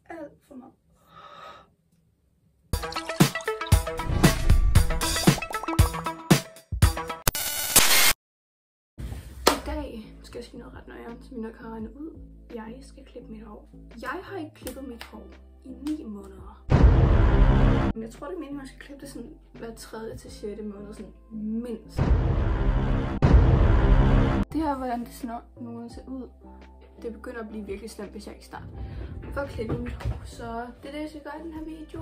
Alt for meget. I dag skal jeg sige noget ret nøjere, som I nok har regnet ud. Jeg skal klippe mit hår. Jeg har ikke klippet mit hår i 9 måneder. Men jeg tror, det er meningen, at man skal klippe det sådan hver 3. til 6. måned, sådan mindst. Det her er, hvordan det sådan nogenlunde ser ud. Det begynder at blive virkelig slemt, hvis jeg ikke starter for at klippe mit hår. Så det er det, jeg skal gøre i den her video.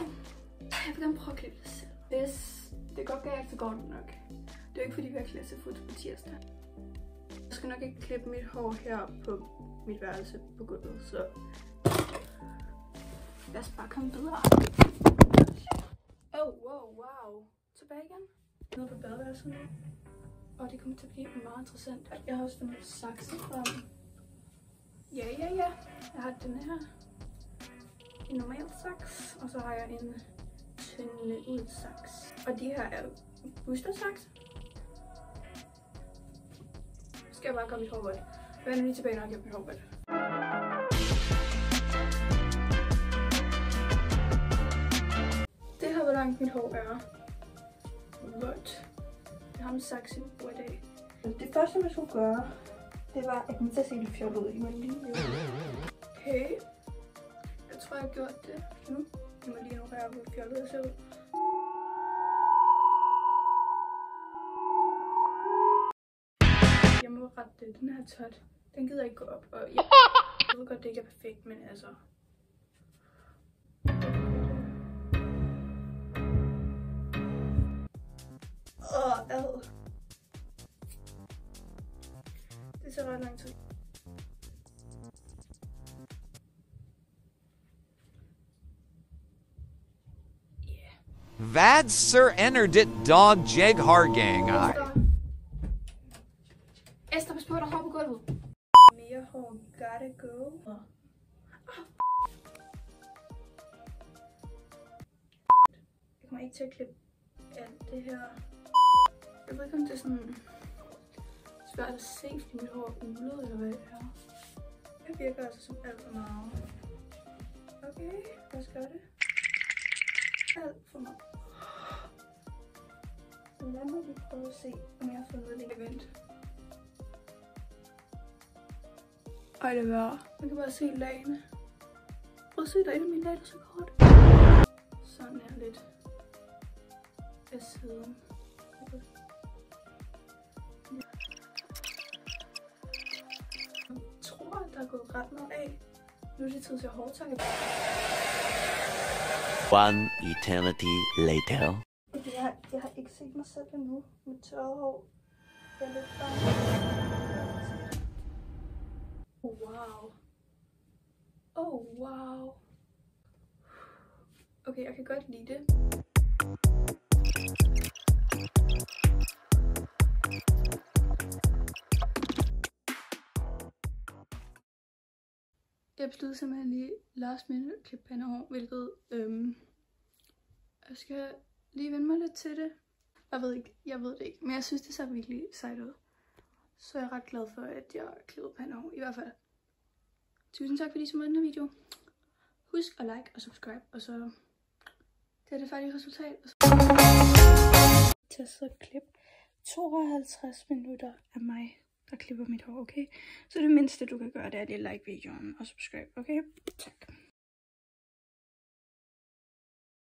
Jeg vil gerne prøve at klippe det selv. Hvis det går galt, så går det nok. Det er ikke fordi, vi har klassefoto på tirsdag. Jeg skal nok ikke klippe mit hår her på mit værelse på gulvet, så lad os bare komme videre. Wow. Tilbage igen. Noget på badeværelset nu. Og det kommer til at blive meget interessant. Jeg har også fundet saksen frem. Ja. Jeg har denne her. En normal saks. Og så har jeg en tyndende ud saks. Og de her er booster saks. Skal jeg bare gøre mit hår vådt. Jeg vender lige tilbage, når jeg gør mit hår vådt. Det her, hvor langt mit hår er vådt. Jeg har en saks i brug i dag. Det første, man skulle gøre, det var, at den til at se lidt fjollet ud. I må lige okay. Jeg tror, jeg har gjort det nu. I må lige ignorere, hvor fjollet jeg ser ud. Jeg må rette det. Den her tot, den gider ikke gå op. Og jeg ved godt, det ikke er perfekt, men altså... Det tager ret lang tid. Vad Sir Enerdit Dog Jeg Hargang. Esther, pas på, der hår på gulvet. Mere hår, gotta go. Jeg kommer ikke til at klippe alt det her. Jeg ved ikke, om det er sådan svært at se, fordi mit hår er ulet, eller hvad det er. Det virker altså som alt for meget. Okay, lad os gøre det. Alt for meget. Lad mig lige prøve at se, om jeg har fundet det event. Ej, det var. Man kan bare se lagene. Prøv at se, der er et af mine lag, der så kort. Sådan her lidt af siden. Jeg tror, at der er gået ret meget af. Nu er det tid til at hårtakke. One eternity later. Jeg har ikke set mig selv endnu med tørret hår. Jeg er lidt bange. Wow. Wow. Okay, jeg kan godt lide det. Jeg besluttede simpelthen lige last minute at klippe pandehår, hvilket jeg skal lige vende mig lidt til det. Jeg ved det ikke, men jeg synes det ser virkelig sejt ud. Så jeg er ret glad for, at jeg klippede pandehår i hvert fald. Tusind tak fordi I så med den her video. Husk at like og subscribe, og så det er det færdige resultat. Til at sidde og klippe 52 minutter af mig, der klipper mit hår, okay? Så det mindste du kan gøre, det er at like videoen og subscribe, okay? Tak.